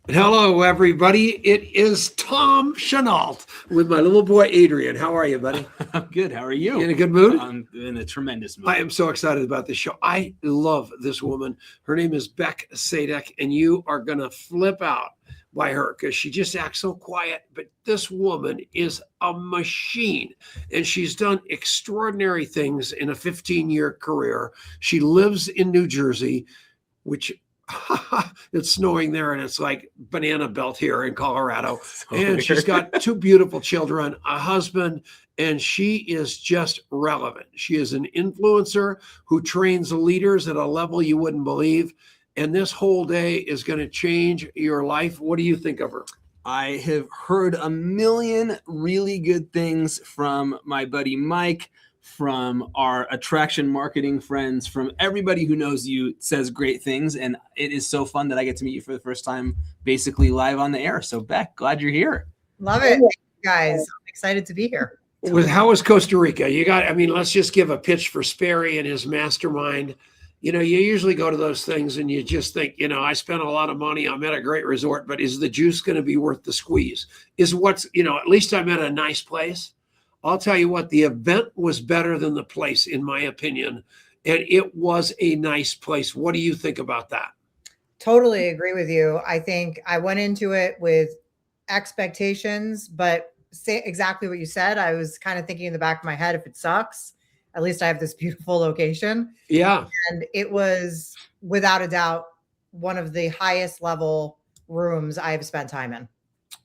Hello, everybody. It is Tom Chenault with my little boy, Adrian. How are you, buddy? I'm good. How are you? You in a good mood? I'm in a tremendous mood. I am so excited about this show. I love this woman. Her name is Bec Sadek, and you are going to flip out by her because she just acts so quiet. But this woman is a machine, and she's done extraordinary things in a 15-year career. She lives in New Jersey, which it's snowing there and it's like banana belt here in Colorado. And she's got two beautiful children, a husband, and she is just relevant. She is an influencer who trains leaders at a level you wouldn't believe. And this whole day is going to change your life. What do you think of her? I have heard a million really good things from my buddy Mike, from our attraction marketing friends, from everybody who knows you says great things. And it is so fun that I get to meet you for the first time, basically live on the air. So Bec, glad you're here. Love it, guys. I'm excited to be here. How was Costa Rica? Let's just give a pitch for Sperry and his mastermind. You usually go to those things and you just think, I spent a lot of money. I'm at a great resort, but is the juice going to be worth the squeeze? At least I'm at a nice place. I'll tell you what, the event was better than the place, in my opinion. And it was a nice place. What do you think about that? Totally agree with you. I think I went into it with expectations, but say exactly what you said. I was kind of thinking in the back of my head, if it sucks, at least I have this beautiful location. Yeah. And it was without a doubt one of the highest level rooms I've spent time in.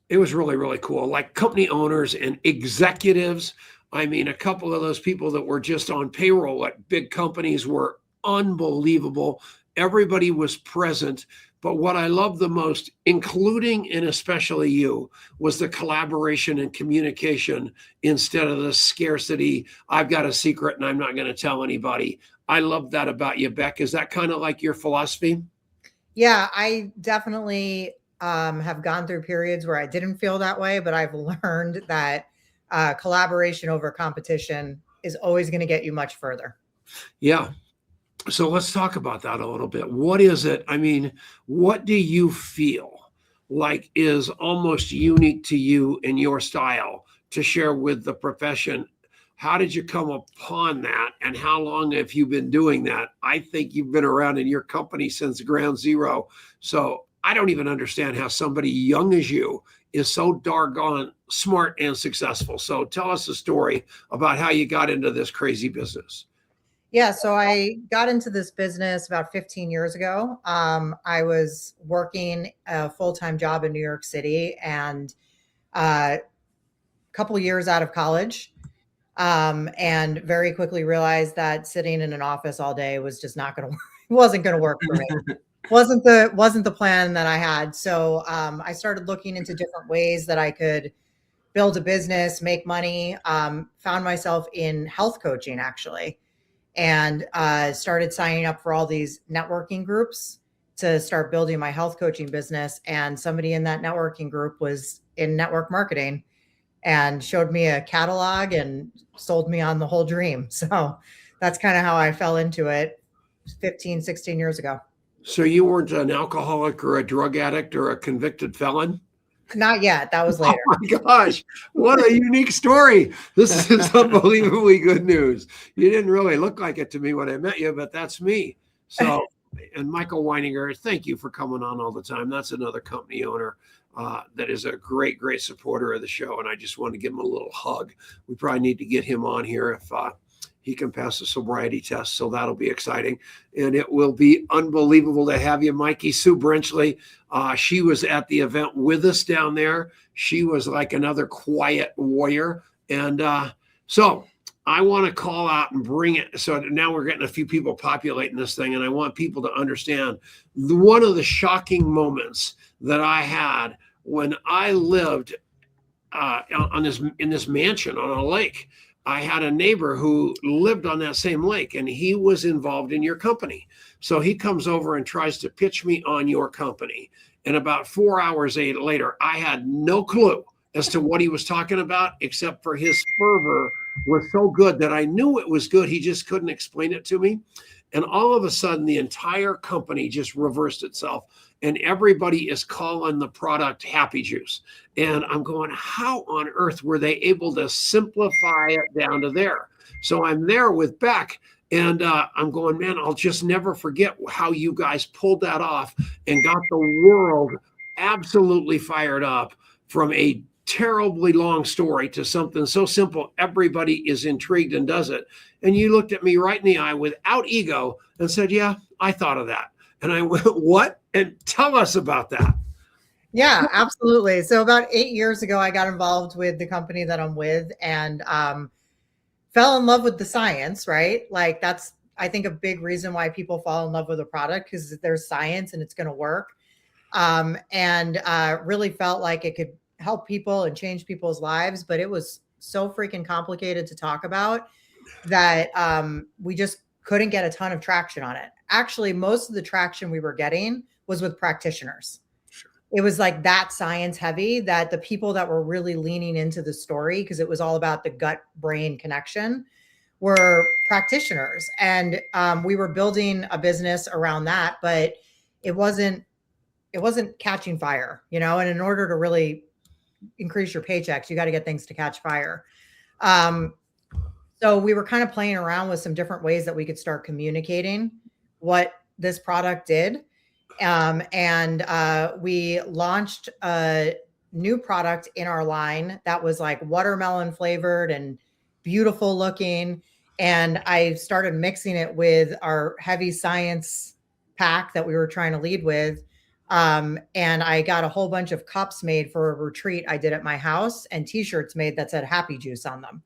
It was really, really cool. Like company owners and executives. A couple of those people that were just on payroll at big companies were unbelievable. Everybody was present. But what I loved the most, including and especially you, was the collaboration and communication instead of the scarcity. I've got a secret and I'm not going to tell anybody. I love that about you, Bec. Is that kind of like your philosophy? Yeah, I definitely have gone through periods where I didn't feel that way, but I've learned that collaboration over competition is always going to get you much further. Yeah. So let's talk about that a little bit. What is it? What do you feel like is almost unique to you and your style to share with the profession? How did you come upon that? And how long have you been doing that? I think you've been around in your company since ground zero. So I don't even understand how somebody young as you is so doggone smart and successful. So tell us a story about how you got into this crazy business. Yeah, so I got into this business about 15 years ago. I was working a full-time job in New York City and a couple of years out of college, and very quickly realized that sitting in an office all day was just not going to work. It wasn't going to work for me. wasn't the plan that I had. So I started looking into different ways that I could build a business, make money. Found myself in health coaching actually, and started signing up for all these networking groups to start building my health coaching business. And somebody in that networking group was in network marketing and showed me a catalog and sold me on the whole dream. So that's kind of how I fell into it 15, 16 years ago. So you weren't an alcoholic or a drug addict or a convicted felon? Not yet. That was later. Oh my gosh, what a unique story. This is unbelievably good news. You didn't really look like it to me when I met you, but that's me. So, and Michael Weininger, thank you for coming on all the time. That's another company owner that is a great, great supporter of the show. And I just want to give him a little hug. We probably need to get him on here if he can pass the sobriety test. So that'll be exciting. And it will be unbelievable to have you, Mikey. Sue Brenchley, she was at the event with us down there. She was like another quiet warrior. And so I want to call out and bring it. So now we're getting a few people populating this thing. And I want people to understand one of the shocking moments that I had when I lived in this mansion on a lake. I had a neighbor who lived on that same lake and he was involved in your company. So he comes over and tries to pitch me on your company. And about 4 hours later, I had no clue as to what he was talking about, except for his fervor was so good that I knew it was good. He just couldn't explain it to me. And all of a sudden, the entire company just reversed itself. And everybody is calling the product Happy Juice. And I'm going, how on earth were they able to simplify it down to there? So I'm there with Bec, and I'm going, man, I'll just never forget how you guys pulled that off and got the world absolutely fired up from a terribly long story to something so simple everybody is intrigued and does it. And you looked at me right in the eye without ego and said, yeah, I thought of that. And I went, what? And tell us about that. Yeah, absolutely. So about 8 years ago, I got involved with the company that I'm with, and fell in love with the science, right? Like that's, I think, a big reason why people fall in love with a product, because there's science and it's going to work. Really felt like it could help people and change people's lives, but it was so freaking complicated to talk about that we just couldn't get a ton of traction on it. Actually, most of the traction we were getting was with practitioners. Sure. It was like that science heavy, that the people that were really leaning into the story, because it was all about the gut brain connection, were practitioners. And we were building a business around that, but it wasn't catching fire, you know. And in order to really increase your paychecks, you got to get things to catch fire. So we were kind of playing around with some different ways that we could start communicating what this product did. We launched a new product in our line that was like watermelon flavored and beautiful looking. And I started mixing it with our heavy science pack that we were trying to lead with. And I got a whole bunch of cups made for a retreat I did at my house, and t-shirts made that said Happy Juice on them.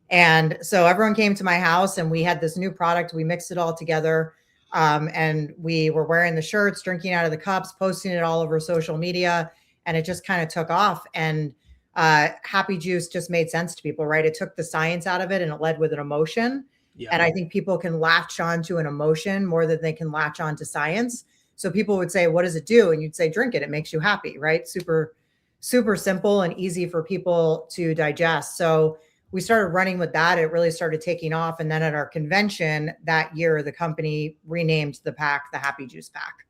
And so everyone came to my house and we had this new product. We mixed it all together. And we were wearing the shirts, drinking out of the cups, posting it all over social media. And it just kind of took off. And Happy Juice just made sense to people, right? It took the science out of it and it led with an emotion. Yeah. And I think people can latch onto an emotion more than they can latch onto science. So people would say, what does it do? And you'd say, drink it. It makes you happy, right? Super, super simple and easy for people to digest. So we started running with that. It really started taking off. And then at our convention that year, the company renamed the pack the Happy Juice Pack.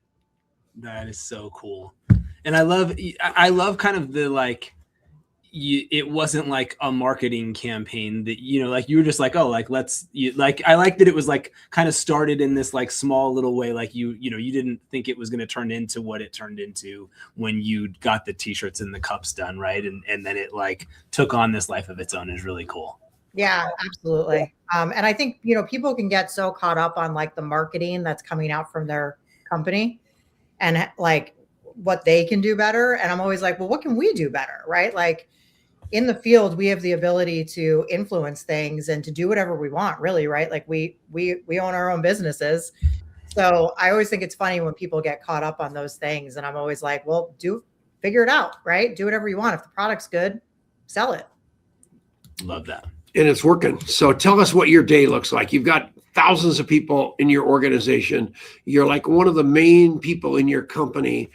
That is so cool. And I love kind of the, like, it wasn't like a marketing campaign that, you know, like you were just like, oh, like, I like that it was like kind of started in this like small little way. Like you didn't think it was going to turn into what it turned into when you got the t-shirts and the cups done. Right. And then it like took on this life of its own. Is really cool. Yeah, absolutely. And I think, you know, people can get so caught up on like the marketing that's coming out from their company and like what they can do better. And I'm always like, well, what can we do better? Right. Like, in the field, we have the ability to influence things and to do whatever we want, really, right? Like we own our own businesses. So I always think it's funny when people get caught up on those things. And I'm always like, well, figure it out, right? Do whatever you want. If the product's good, sell it. Love that. And it's working. So tell us what your day looks like. You've got thousands of people in your organization. You're like one of the main people in your company.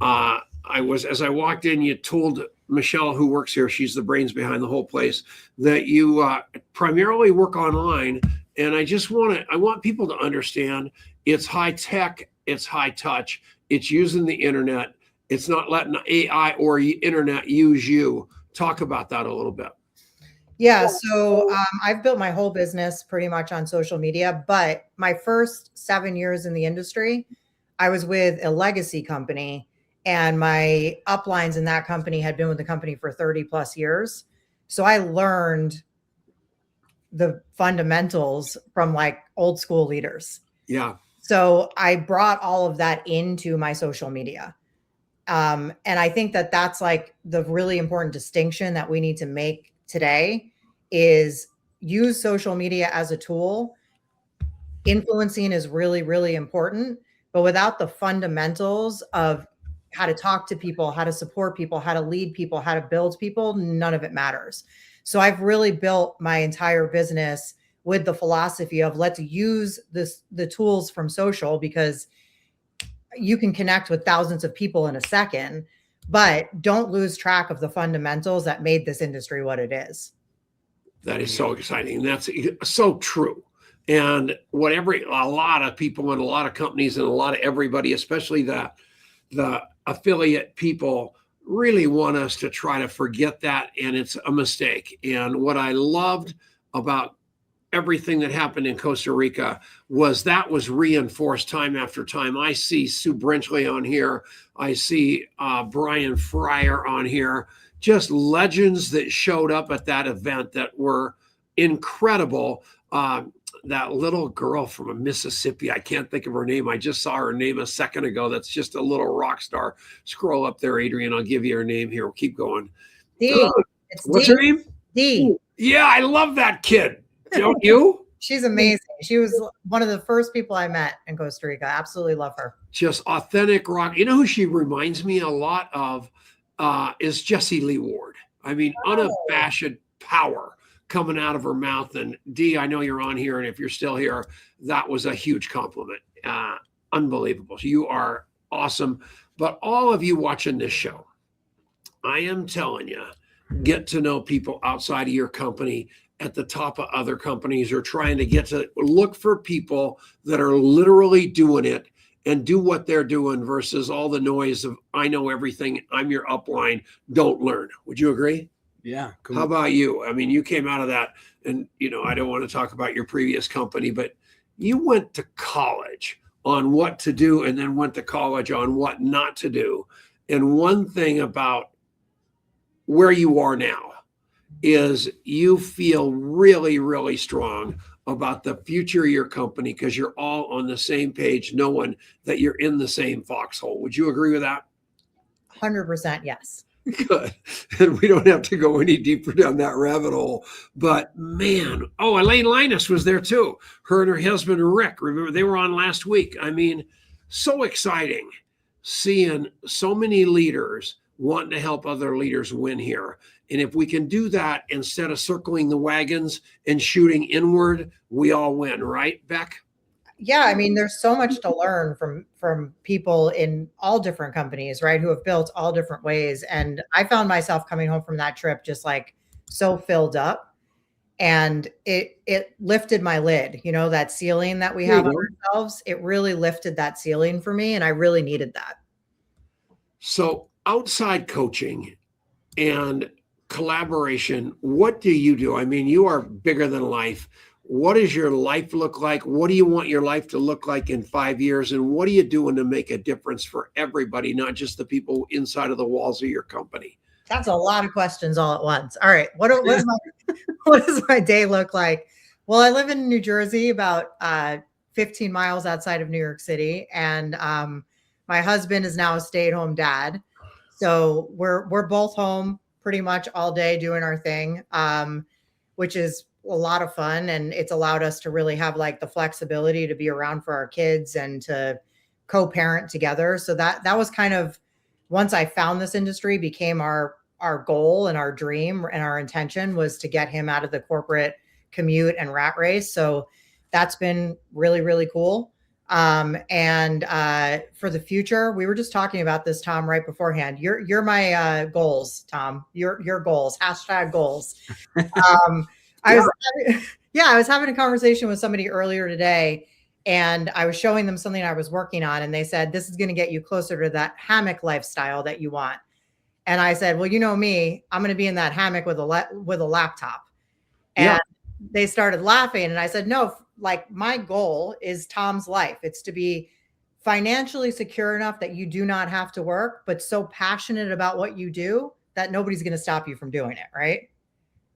As I walked in, you told Michelle, who works here, she's the brains behind the whole place, that you primarily work online. And I want people to understand it's high tech, it's high touch, it's using the internet. It's not letting AI or internet use you. Talk about that a little bit. Yeah. So I've built my whole business pretty much on social media, but my first 7 years in the industry, I was with a legacy company. And my uplines in that company had been with the company for 30 plus years. So I learned the fundamentals from like old school leaders. Yeah. So I brought all of that into my social media. And I think that that's like the really important distinction that we need to make today is use social media as a tool. Influencing is really, really important, but without the fundamentals of how to talk to people, how to support people, how to lead people, how to build people, none of it matters. So I've really built my entire business with the philosophy of let's use the tools from social, because you can connect with thousands of people in a second, but don't lose track of the fundamentals that made this industry what it is. That is so exciting. That's so true. And what a lot of people and a lot of companies and a lot of everybody, especially the affiliate people, really want us to try to forget that, and it's a mistake. And what I loved about everything that happened in Costa Rica was that was reinforced time after time. I see Sue Brinchley on here. I see Brian Fryer on here. Just legends that showed up at that event that were incredible. That little girl from Mississippi, I can't think of her name. I just saw her name a second ago. That's just a little rock star. Scroll up there, Adrian. I'll give you her name here. We'll keep going. Dee. What's her name? Dee. Yeah, I love that kid. Don't you? She's amazing. She was one of the first people I met in Costa Rica. Absolutely love her. Just authentic rock. You know who she reminds me a lot of is Jessie Lee Ward. I mean, unabashed power coming out of her mouth. And Dee, I know you're on here, and if you're still here, that was a huge compliment. Unbelievable. You are awesome. But all of you watching this show, I am telling you, get to know people outside of your company, at the top of other companies, or trying to get to look for people that are literally doing it and do what they're doing versus all the noise of I know everything, I'm your upline, don't learn. Would you agree? Yeah. Cool. How about you? I mean, you came out of that, and I don't want to talk about your previous company, but you went to college on what to do and then went to college on what not to do. And one thing about where you are now is you feel really, really strong about the future of your company because you're all on the same page, knowing that you're in the same foxhole. Would you agree with that? 100% yes. Good. And we don't have to go any deeper down that rabbit hole. But man, Elaine Linus was there too. Her and her husband, Rick, remember they were on last week. I mean, so exciting seeing so many leaders wanting to help other leaders win here. And if we can do that instead of circling the wagons and shooting inward, we all win, right, Bec? Yeah, I mean, there's so much to learn from people in all different companies, right, who have built all different ways. And I found myself coming home from that trip just like so filled up, and it lifted my lid, that ceiling that we have on ourselves. It really lifted that ceiling for me, and I really needed that. So outside coaching and collaboration, what do you do? I mean, you are bigger than life. What does your life look like? What do you want your life to look like in 5 years? And what are you doing to make a difference for everybody, not just the people inside of the walls of your company? That's a lot of questions all at once. All right. What does my day look like? Well, I live in New Jersey, about 15 miles outside of New York City. And my husband is now a stay-at-home dad. So we're both home pretty much all day doing our thing, which is a lot of fun. And it's allowed us to really have like the flexibility to be around for our kids and to co-parent together. So that was kind of, once I found this industry, became our goal and our dream and our intention was to get him out of the corporate commute and rat race. So that's been really, really cool. And for the future, we were just talking about this, Tom, right beforehand. You're my goals, Tom. Your goals, #goals. I was having a conversation with somebody earlier today, and I was showing them something I was working on, and they said, this is going to get you closer to that hammock lifestyle that you want. And I said, well, you know me, I'm going to be in that hammock with a laptop. And they started laughing. And I said, no, like my goal is Tom's life. It's to be financially secure enough that you do not have to work, but so passionate about what you do that nobody's going to stop you from doing it. Right.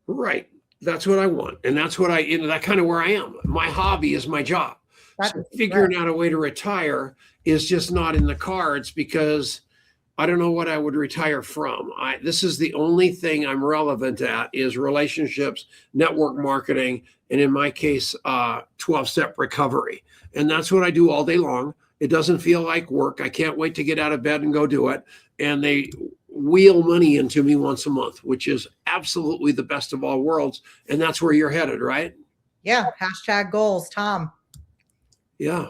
Right. That's what I want. And that's what that kind of where I am. My hobby is my job. So figuring out a way to retire is just not in the cards because I don't know what I would retire from. This is the only thing I'm relevant at is relationships, network marketing, and in my case, 12-step recovery. And that's what I do all day long. It doesn't feel like work. I can't wait to get out of bed and go do it. And they wheel money into me once a month, which is absolutely the best of all worlds. And that's where you're headed, right? Yeah. #goals, Tom. Yeah.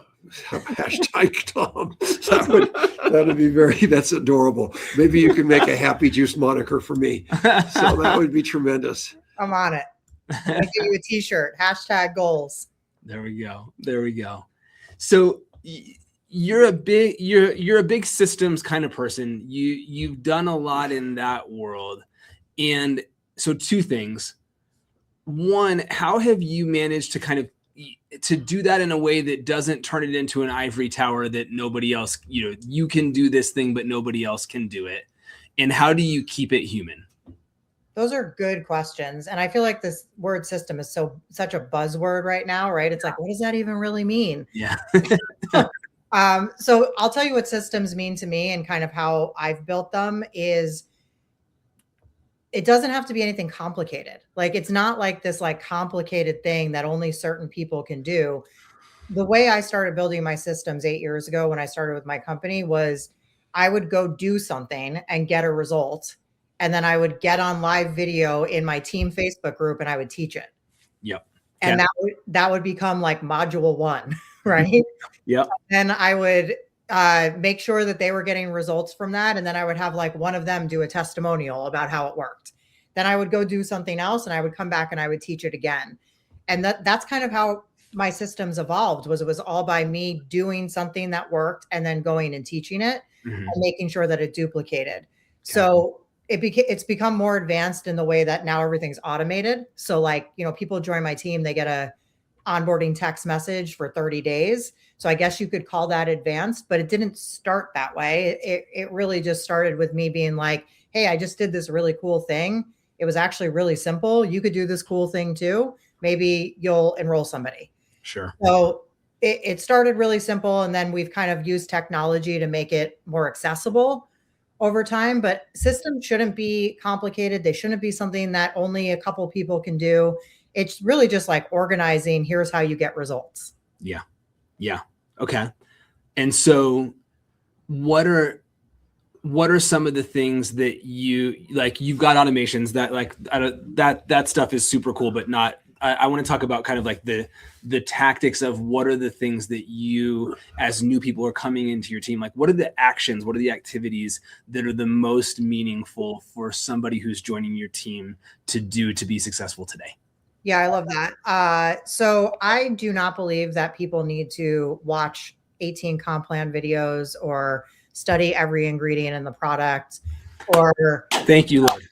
#Tom. That would be that's adorable. Maybe you can make a Happy Juice moniker for me. So that would be tremendous. I'm on it. I'm going to give you a t-shirt, #goals. There we go. There we go. So you're a big systems kind of person. You've done a lot in that world. And so two things. One, how have you managed to kind of to do that in a way that doesn't turn it into an ivory tower that nobody else, you can do this thing, but nobody else can do it? And how do you keep it human? Those are good questions. And I feel like this word system is such a buzzword right now, right? It's like, what does that even really mean? Yeah. So I'll tell you what systems mean to me and kind of how I've built them is it doesn't have to be anything complicated. Like, it's not like this like complicated thing that only certain people can do. The way I started building my systems 8 years ago when I started with my company was I would go do something and get a result. And then I would get on live video in my team Facebook group and I would teach it. Yep. And that would become like module 1, right? Yep. And I would make sure that they were getting results from that. And then I would have like one of them do a testimonial about how it worked. Then I would go do something else and I would come back and I would teach it again. And that's kind of how my systems evolved. It was all by me doing something that worked and then going and teaching it and making sure that it duplicated. Okay. So it's become more advanced in the way that now everything's automated. So like, people join my team, they get a onboarding text message for 30 days. So I guess you could call that advanced, but it didn't start that way. It really just started with me being like, hey, I just did this really cool thing. It was actually really simple. You could do this cool thing too. Maybe you'll enroll somebody. Sure. So it started really simple. And then we've kind of used technology to make it more accessible over time, but systems shouldn't be complicated. They shouldn't be something that only a couple people can do. It's really just like organizing. Here's how you get results. Yeah. Yeah. Okay. And so what are some of the things that you've got automations that stuff is super cool, but not, I want to talk about kind of like the tactics of what are the things that you, as new people are coming into your team, like what are the actions, what are the activities that are the most meaningful for somebody who's joining your team to do to be successful today? Yeah, I love that. So I do not believe that people need to watch 18 comp plan videos or study every ingredient in the product or thank you, Lord.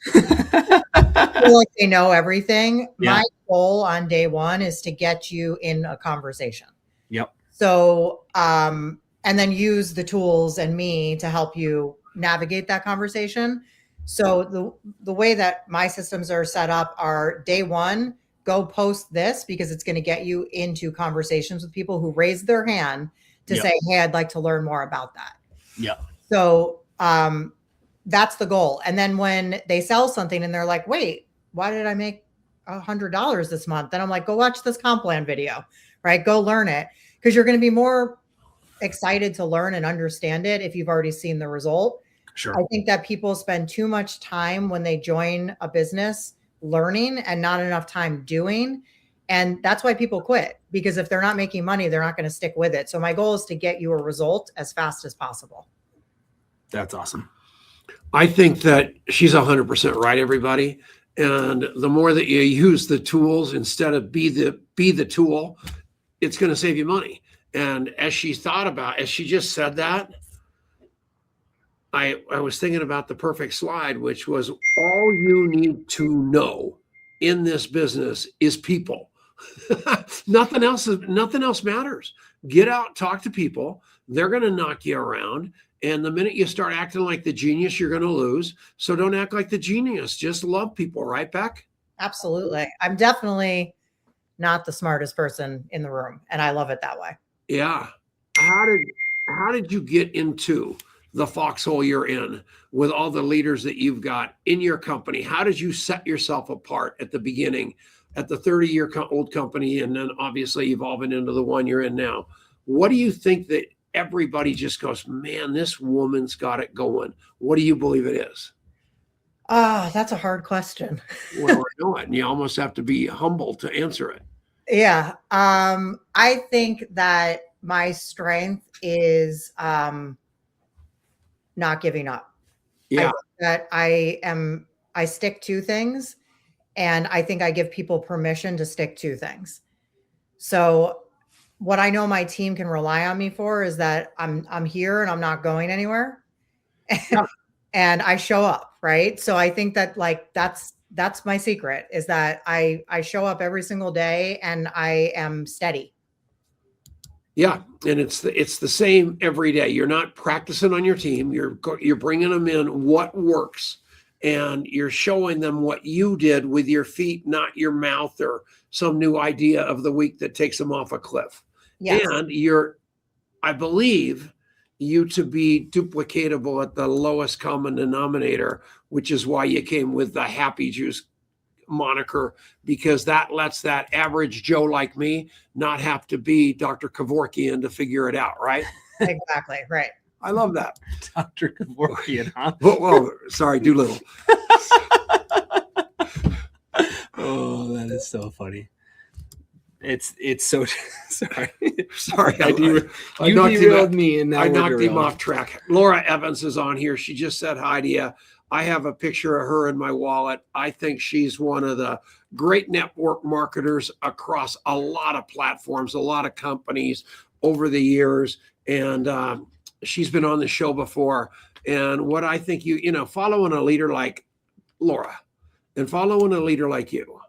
feel like they know everything. Yeah. My goal on day one is to get you in a conversation. Yep. So, and then use the tools and me to help you navigate that conversation. So the way that my systems are set up are day one, go post this because it's going to get you into conversations with people who raise their hand to say, hey, I'd like to learn more about that. Yeah. So that's the goal. And then when they sell something and they're like, wait, why did I make $100 this month? Then I'm like, go watch this comp plan video, right? Go learn it because you're going to be more excited to learn and understand it if you've already seen the result. Sure. I think that people spend too much time when they join a business learning and not enough time doing. And that's why people quit, because if they're not making money, they're not going to stick with it. So my goal is to get you a result as fast as possible. That's awesome. I think that she's 100% right, everybody. And the more that you use the tools instead of be the tool, it's going to save you money. And as she just said that, I was thinking about the perfect slide, which was all you need to know in this business is people. Nothing else matters. Get out, talk to people. They're going to knock you around. And the minute you start acting like the genius, you're going to lose. So don't act like the genius. Just love people, right, Bec? Absolutely. I'm definitely not the smartest person in the room, and I love it that way. Yeah. How did you get into the foxhole you're in with all the leaders that you've got in your company? How did you set yourself apart at the beginning, at the 30-year-old company, and then obviously evolving into the one you're in now? What do you think that everybody just goes, man, this woman's got it going? What do you believe it is? That's a hard question. Well, I know it, and you almost have to be humble to answer it. Yeah. I think that my strength is not giving up. Yeah. I stick to things, and I think I give people permission to stick to things. So what I know my team can rely on me for is that I'm here and I'm not going anywhere. Yeah. And I show up, right? So I think that like that's my secret is that I show up every single day and I am steady. Yeah, and it's the same every day. You're not practicing on your team. You're bringing them in what works, and you're showing them what you did with your feet, not your mouth or some new idea of the week that takes them off a cliff. Yes. And I believe you to be duplicatable at the lowest common denominator, which is why you came with the Happy Juice moniker, because that lets that average Joe like me not have to be Dr. Kevorkian to figure it out, right? Exactly. Right. I love that. Dr. Kevorkian, huh? Well, sorry, Doolittle. Oh, that is so funny. It's so sorry. Sorry, You knocked him derailed out. me, and now I we're knocked him derailed. off track. Laura Evans is on here. She just said hi to you. I have a picture of her in my wallet. I think she's one of the great network marketers across a lot of platforms, a lot of companies over the years. And she's been on the show before. And what I think following a leader like Laura and following a leader like you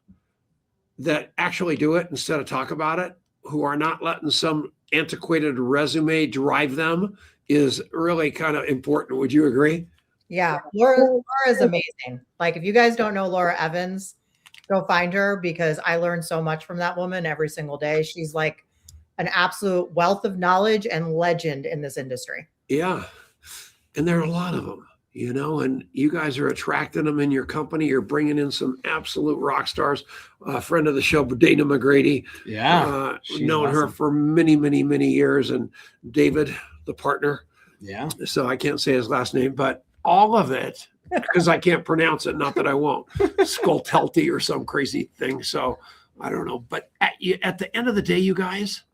that actually do it instead of talk about it, who are not letting some antiquated resume drive them, is really kind of important. Would you agree? Yeah. Laura is amazing. Like if you guys don't know Laura Evans, go find her because I learn so much from that woman every single day. She's like an absolute wealth of knowledge and legend in this industry. Yeah. And there are a lot of them, and you guys are attracting them in your company. You're bringing in some absolute rock stars. A friend of the show, Dana McGrady. Yeah. Known her for many, many, many years. And David, the partner. Yeah. So I can't say his last name, but all of it, because I can't pronounce it, not that I won't, Skoltelti or some crazy thing. So I don't know. But at the end of the day, you guys,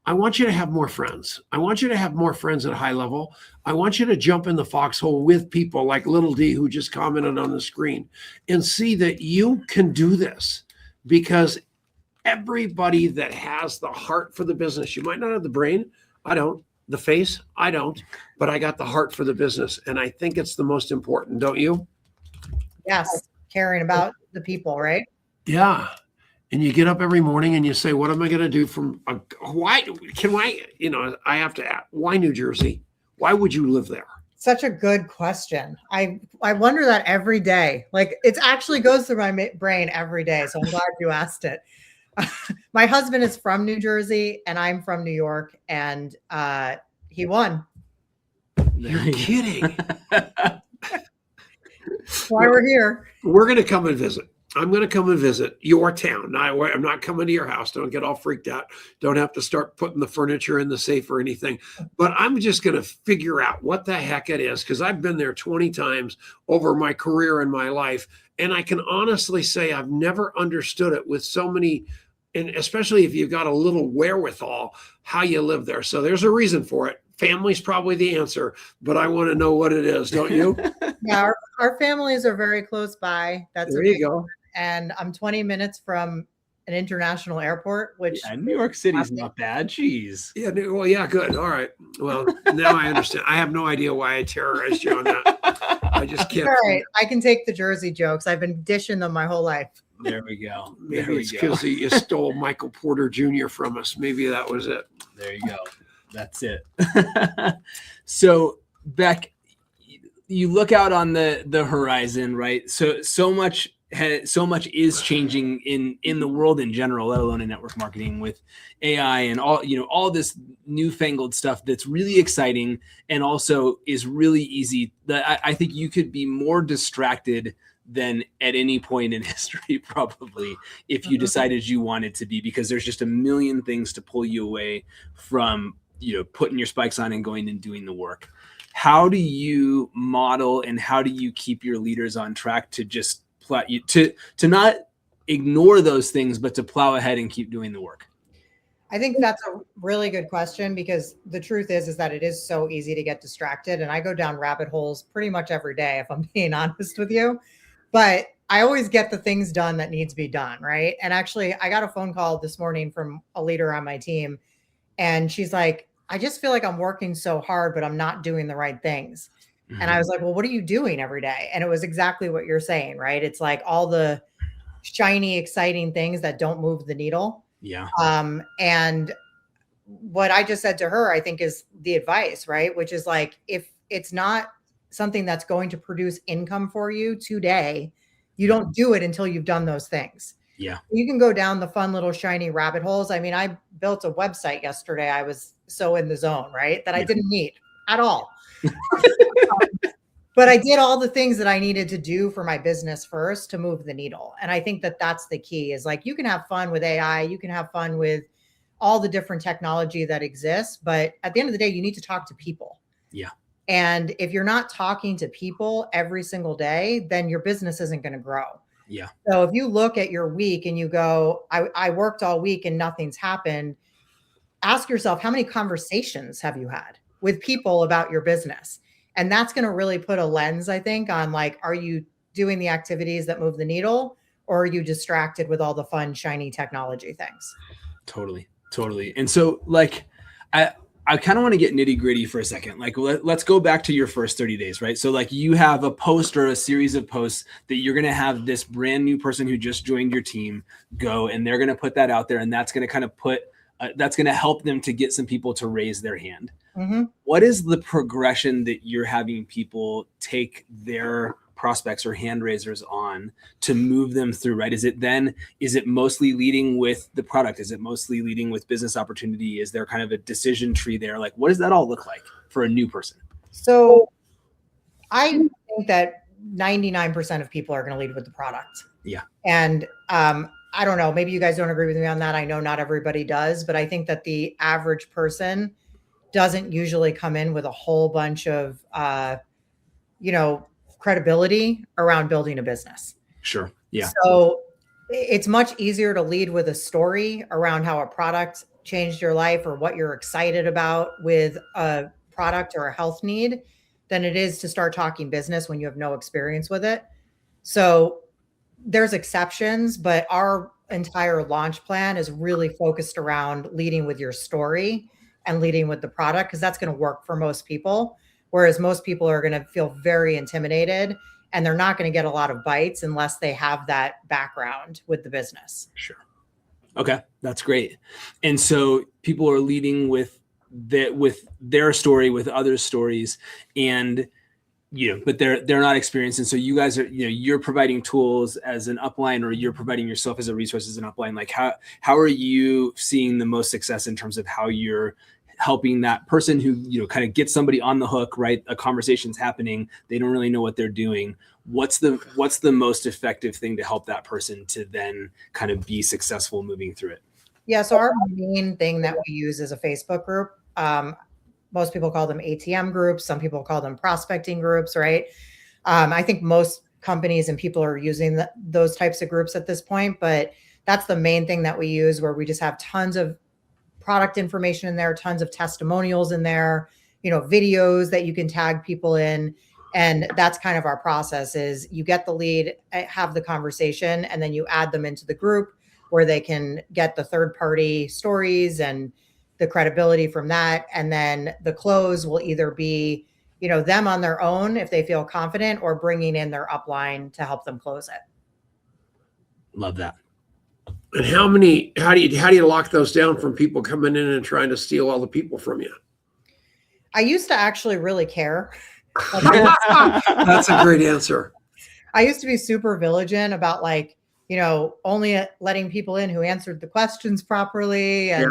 I want you to have more friends. I want you to have more friends at high level. I want you to jump in the foxhole with people like Little D, who just commented on the screen, and see that you can do this, because everybody that has the heart for the business, you might not have the brain. I don't. The face, I don't, but I got the heart for the business. And I think it's the most important, don't you? Yes. Caring about the people, right? Yeah. And you get up every morning and you say, what am I going to do I have to ask, why New Jersey? Why would you live there? Such a good question. I wonder that every day. Like it actually goes through my brain every day. So I'm glad you asked it. My husband is from New Jersey and I'm from New York, and he won. You're kidding. Why we're here. We're going to come and visit. I'm going to come and visit your town. I'm not coming to your house. Don't get all freaked out. Don't have to start putting the furniture in the safe or anything. But I'm just going to figure out what the heck it is, because I've been there 20 times over my career and my life. And I can honestly say I've never understood it with so many, and especially if you've got a little wherewithal, how you live there. So there's a reason for it. Family's probably the answer, but I want to know what it is, don't you? Yeah, our families are very close by. That's there you go. And I'm 20 minutes from an international airport, which New York City's not bad. Jeez. Yeah. Well, yeah, good. All right. Well, now I understand. I have no idea why I terrorized you on that. I just can't. All right. I can take the Jersey jokes. I've been dishing them my whole life. There we go. Maybe it's because you stole Michael Porter Jr. from us. Maybe that was it. There you go. That's it. So, Bec, you look out on the horizon, right? So much is changing in the world in general, let alone in network marketing, with AI and all this newfangled stuff that's really exciting and also is really easy. I think you could be more distracted than at any point in history, probably, if you decided you wanted to be, because there's just a million things to pull you away from, putting your spikes on and going and doing the work. How do you model and how do you keep your leaders on track to just to not ignore those things, but to plow ahead and keep doing the work? I think that's a really good question, because the truth is that it is so easy to get distracted. And I go down rabbit holes pretty much every day, if I'm being honest with you. But I always get the things done that need to be done, right? And actually, I got a phone call this morning from a leader on my team, And she's like, I just feel like I'm working so hard, but I'm not doing the right things. Mhm. And I was like, well, what are you doing every day? And it was exactly what you're saying, right? It's like all the shiny, exciting things that don't move the needle. Yeah. And what I just said to her, I think is the advice, right? Which is like, if it's not something that's going to produce income for you today, you don't do it until you've done those things. Yeah. You can go down the fun little shiny rabbit holes. I mean, I built a website yesterday. I was so in the zone, right? That I didn't need at all. But I did all the things that I needed to do for my business first to move the needle. And I think that that's the key, is like, you can have fun with AI, you can have fun with all the different technology that exists, but at the end of the day, you need to talk to people. Yeah. And if you're not talking to people every single day, then your business isn't going to grow. Yeah. So if you look at your week and you go, I worked all week and nothing's happened, ask yourself, how many conversations have you had with people about your business? And that's going to really put a lens, I think, on like, are you doing the activities that move the needle, or are you distracted with all the fun, shiny technology things? Totally. And so like, I kind of want to get nitty gritty for a second. Like, let's go back to your first 30 days, right? So like, you have a post or a series of posts that you're going to have this brand new person who just joined your team go, and they're going to put that out there, and that's going to kind of that's going to help them to get some people to raise their hand. Mm-hmm. What is the progression that you're having people take their prospects or hand raisers on to move them through, right? Is it mostly leading with the product? Is it mostly leading with business opportunity? Is there kind of a decision tree there? Like, what does that all look like for a new person? So I think that 99% of people are going to lead with the product. Yeah. And I don't know, maybe you guys don't agree with me on that. I know not everybody does, but I think that the average person doesn't usually come in with a whole bunch of, credibility around building a business. Sure. Yeah. So it's much easier to lead with a story around how a product changed your life, or what you're excited about with a product or a health need, than it is to start talking business when you have no experience with it. So there's exceptions, but our entire launch plan is really focused around leading with your story and leading with the product, because that's going to work for most people. Whereas most people are going to feel very intimidated, and they're not going to get a lot of bites unless they have that background with the business. Sure. Okay. That's great. And so people are leading with their story, with others' stories, and but they're not experienced. And so you guys are, you're providing tools as an upline, or you're providing yourself as a resource as an upline. Like, how are you seeing the most success in terms of how you're helping that person who, kind of gets somebody on the hook, right? A conversation's happening. They don't really know what they're doing. What's the most effective thing to help that person to then kind of be successful moving through it? Yeah. So our main thing that we use is a Facebook group. Most people call them ATM groups. Some people call them prospecting groups, right? I think most companies and people are using those types of groups at this point, but that's the main thing that we use, where we just have tons of product information in there, tons of testimonials in there, videos that you can tag people in. And that's kind of our process: is you get the lead, have the conversation, and then you add them into the group where they can get the third-party stories and the credibility from that. And then the close will either be, them on their own if they feel confident, or bringing in their upline to help them close it. Love that. And how do you lock those down from people coming in and trying to steal all the people from you? I used to actually really care. That's a great answer. I used to be super vigilant about only letting people in who answered the questions properly, and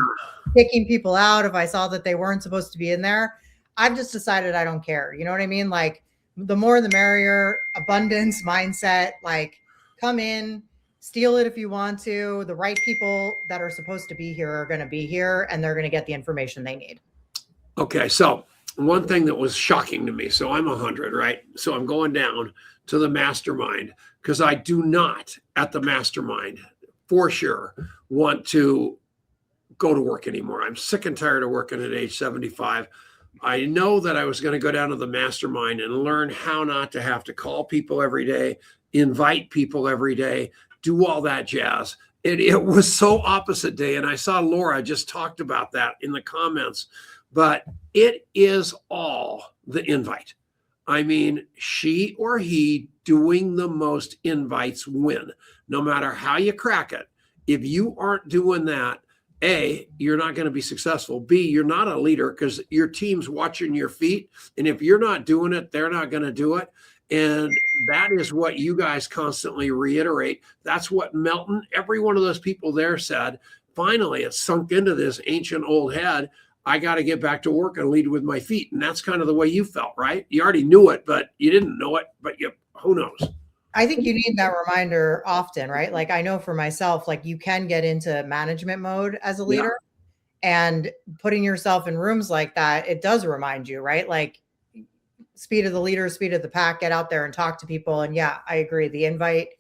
kicking people out if I saw that they weren't supposed to be in there. I've just decided I don't care. You know what I mean? Like, the more the merrier, abundance mindset, like, come in, steal it if you want to. The right people that are supposed to be here are going to be here, and they're going to get the information they need. Okay. So one thing that was shocking to me, so I'm 100, right? So I'm going down to the mastermind, because I do not, at the mastermind, for sure, want to go to work anymore. I'm sick and tired of working at age 75. I know that I was going to go down to the mastermind and learn how not to have to call people every day, invite people every day, do all that jazz. It was so opposite day. And I saw Laura just talked about that in the comments, but it is all the invite. I mean, she or he doing the most invites win, no matter how you crack it. If you aren't doing that, A, you're not going to be successful. B, you're not a leader because your team's watching your feet. And if you're not doing it, they're not going to do it. And that is what you guys constantly reiterate. That's what Melton, every one of those people there said. Finally, it sunk into this ancient old head. I got to get back to work and lead with my feet. And that's kind of the way you felt, right? You already knew it, but you didn't know it, but who knows? I think you need that reminder often, right? Like I know for myself, like you can get into management mode as a leader, and putting yourself in rooms like that, it does remind you, right? Like speed of the leader, speed of the pack, get out there and talk to people. And yeah, I agree. The invite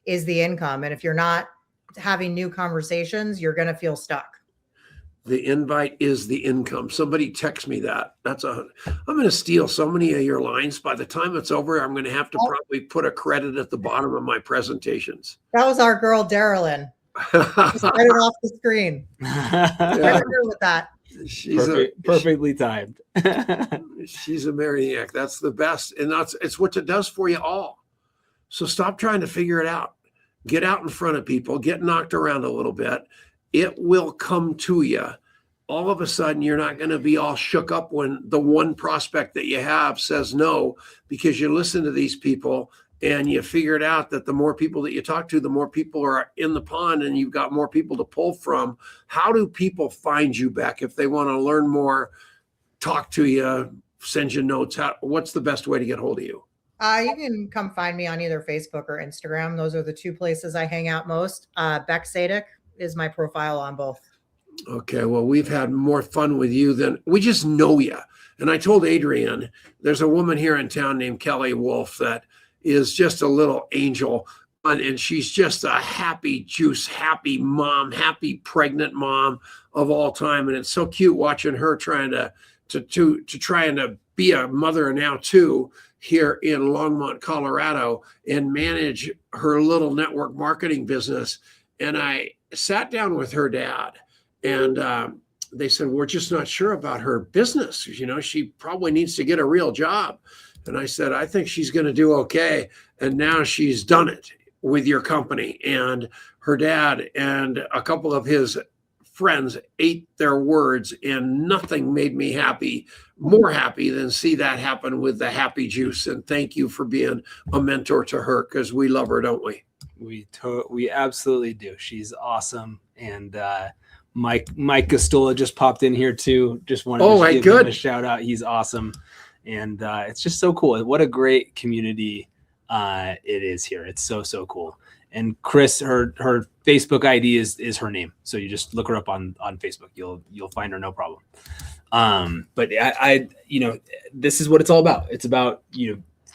is the income. And if you're not having new conversations, you're going to feel stuck. The invite is the income. Somebody text me that. I'm going to steal so many of your lines. By the time it's over, I'm going to have to probably put a credit at the bottom of my presentations. That was our girl, Darylyn. Just write it off the screen. Right with that. She's perfectly timed. She's a maniac. That's the best. And it's what it does for you all. So stop trying to figure it out. Get out in front of people, get knocked around a little bit. It will come to you. All of a sudden, you're not going to be all shook up when the one prospect that you have says no, because you listen to these people and you figured out that the more people that you talk to, the more people are in the pond and you've got more people to pull from. How do people find you, Bec, if they want to learn more, talk to you, send you notes? What's the best way to get hold of you? You can come find me on either Facebook or Instagram. Those are the two places I hang out most. Bec Sadek is my profile on both. Okay, well, we've had more fun with you than we just know you. And I told Adrian, there's a woman here in town named Kelly Wolf that is just a little angel. And she's just a happy juice, happy mom, happy pregnant mom of all time. And it's so cute watching her trying to be a mother now too here in Longmont, Colorado, and manage her little network marketing business. And I sat down with her dad, and they said, we're just not sure about her business. You know, she probably needs to get a real job. And I said, I think she's going to do okay. And now she's done it with your company. And her dad and a couple of his friends ate their words, and nothing made me more happy than see that happen with the happy juice. And thank you for being a mentor to her, because we love her, don't we? We absolutely do. She's awesome. And Mike Gastola just popped in here too. Just wanted to give him a shout out. He's awesome. And it's just so cool. What a great community it is here. It's so cool. And Chris, her Facebook ID is her name. So you just look her up on Facebook. You'll find her, no problem. But I this is what it's all about. It's about,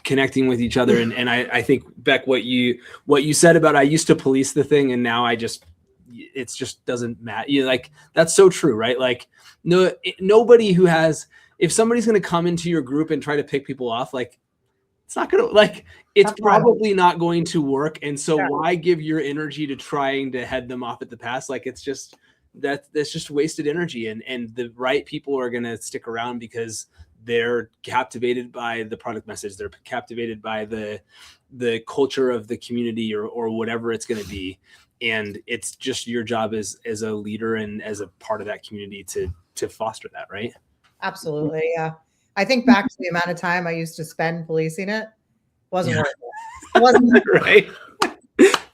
connecting with each other. And I think, Bec, what you said about, I used to police the thing and now it just doesn't matter. Like, that's so true, right? Like nobody who has, if somebody's going to come into your group and try to pick people off, like, it's not going to, like, it's probably not going to work. And so why give your energy to trying to head them off at the pass? Like, it's just, that's just wasted energy. And the right people are going to stick around because they're captivated by the product message. They're captivated by the culture of the community or whatever it's going to be. And it's just your job as a leader and as a part of that community to foster that, right? Absolutely. Yeah. I think back to the amount of time I used to spend policing it. Wasn't worth it. It wasn't right.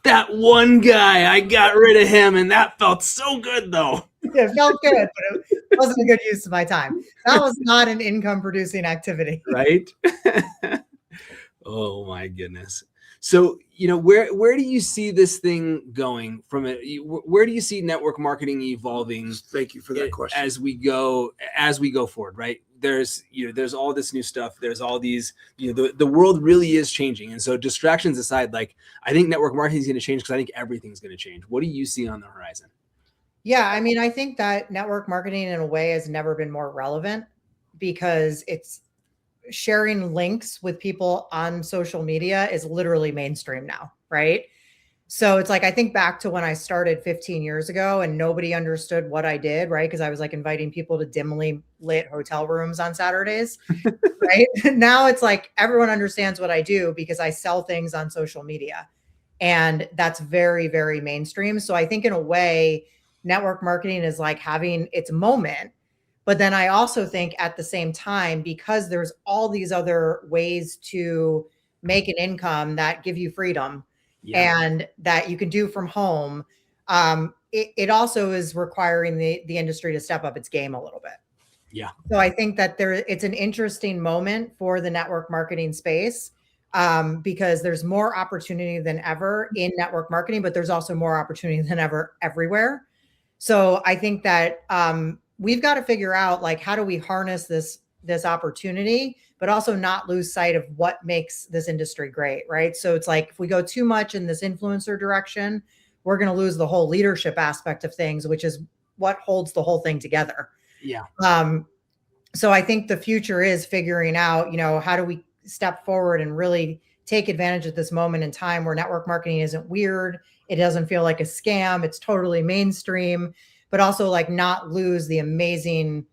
That one guy, I got rid of him, and that felt so good, though. It felt good, but it wasn't a good use of my time. That was not an income producing activity. Right? Oh my goodness. So, where do you see this thing going from it? Where do you see network marketing evolving? Thank you for that question. As we go forward, right? There's all this new stuff. There's all these, the world really is changing. And so distractions aside, like, I think network marketing is going to change because I think everything's going to change. What do you see on the horizon? Yeah. I mean, I think that network marketing in a way has never been more relevant because it's sharing links with people on social media is literally mainstream now, right? So it's like, I think back to when I started 15 years ago and nobody understood what I did, right? Because I was like inviting people to dimly lit hotel rooms on Saturdays, right? Now it's like everyone understands what I do because I sell things on social media. And that's very, very mainstream. So I think in a way, network marketing is like having its moment. But then I also think at the same time, because there's all these other ways to make an income that give you freedom and that you can do from home, it also is requiring the industry to step up its game a little bit. Yeah. So I think that it's an interesting moment for the network marketing space, because there's more opportunity than ever in network marketing, but there's also more opportunity than ever everywhere. So I think that we've got to figure out, like, how do we harness this opportunity, but also not lose sight of what makes this industry great, right? So it's like, if we go too much in this influencer direction, we're going to lose the whole leadership aspect of things, which is what holds the whole thing together. Yeah. So I think the future is figuring out, how do we step forward and really take advantage of this moment in time where network marketing isn't weird. It doesn't feel like a scam. It's totally mainstream, but also like not lose the amazing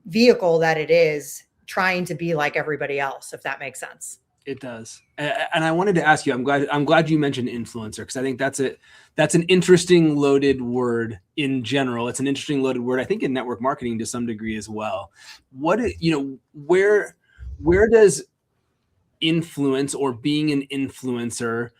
vehicle that it is, trying to be like everybody else, if that makes sense. It does. And I wanted to ask you, I'm glad you mentioned influencer, because I think that's an interesting loaded word in general. It's an interesting loaded word, I think, in network marketing to some degree as well. Where does influence, or being an influencer,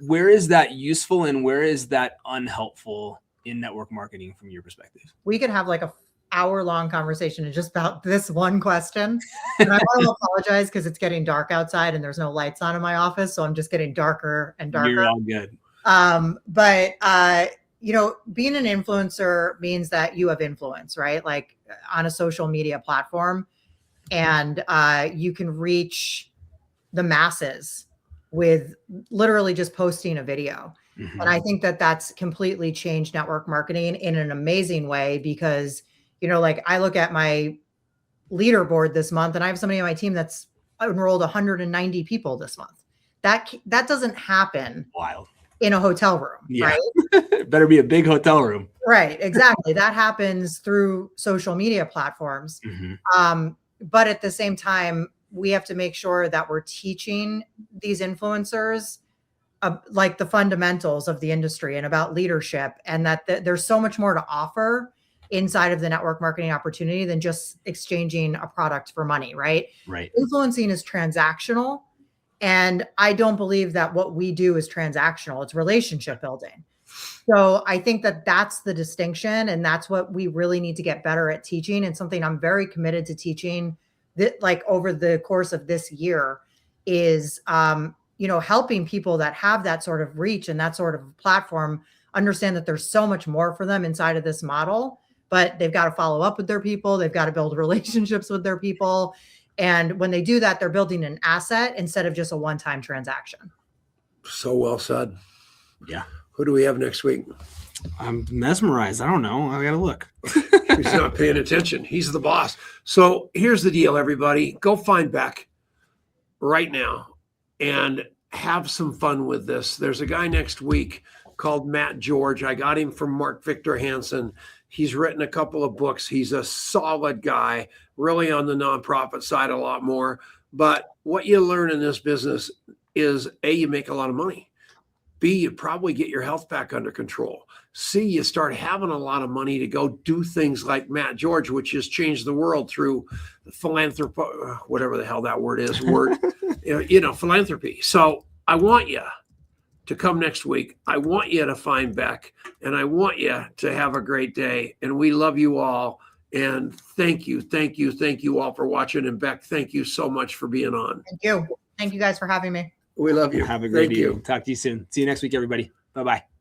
where is that useful and where is that unhelpful in network marketing from your perspective? We could have like a hour-long conversation just about this one question. And I want to apologize because it's getting dark outside and there's no lights on in my office. So I'm just getting darker and darker. You're all good. But being an influencer means that you have influence, right? Like on a social media platform, and you can reach the masses with literally just posting a video. Mm-hmm. And I think that that's completely changed network marketing in an amazing way, because like I look at my leaderboard this month and I have somebody on my team that's enrolled 190 people this month. That doesn't happen wild in a hotel room, right? It better be a big hotel room. Right, exactly. That happens through social media platforms. Mm-hmm. But at the same time, we have to make sure that we're teaching these influencers like the fundamentals of the industry and about leadership, and that there's so much more to offer inside of the network marketing opportunity than just exchanging a product for money, right? Right. Influencing is transactional. And I don't believe that what we do is transactional. It's relationship building. So I think that that's the distinction. And that's what we really need to get better at teaching. And something I'm very committed to teaching that, like, over the course of this year is, helping people that have that sort of reach and that sort of platform understand that there's so much more for them inside of this model. But they've got to follow up with their people. They've got to build relationships with their people. And when they do that, they're building an asset instead of just a one-time transaction. So well said. Yeah. Who do we have next week? I'm mesmerized. I don't know. I got to look. He's not paying attention. He's the boss. So here's the deal, everybody. Go find Bec right now and have some fun with this. There's a guy next week called Matt George. I got him from Mark Victor Hansen. He's written a couple of books. He's a solid guy, really on the nonprofit side a lot more. But what you learn in this business is, A, you make a lot of money. B, you probably get your health back under control. C, you start having a lot of money to go do things like Matt George, which has changed the world through philanthropy, whatever the hell that word is, philanthropy. So I want you to come next week. I want you to find Bec, and I want you to have a great day. And we love you all. And thank you all for watching. And Bec, thank you so much for being on. Thank you. Thank you guys for having me. We love you. Have a great evening. Talk to you soon. See you next week, everybody. Bye-bye.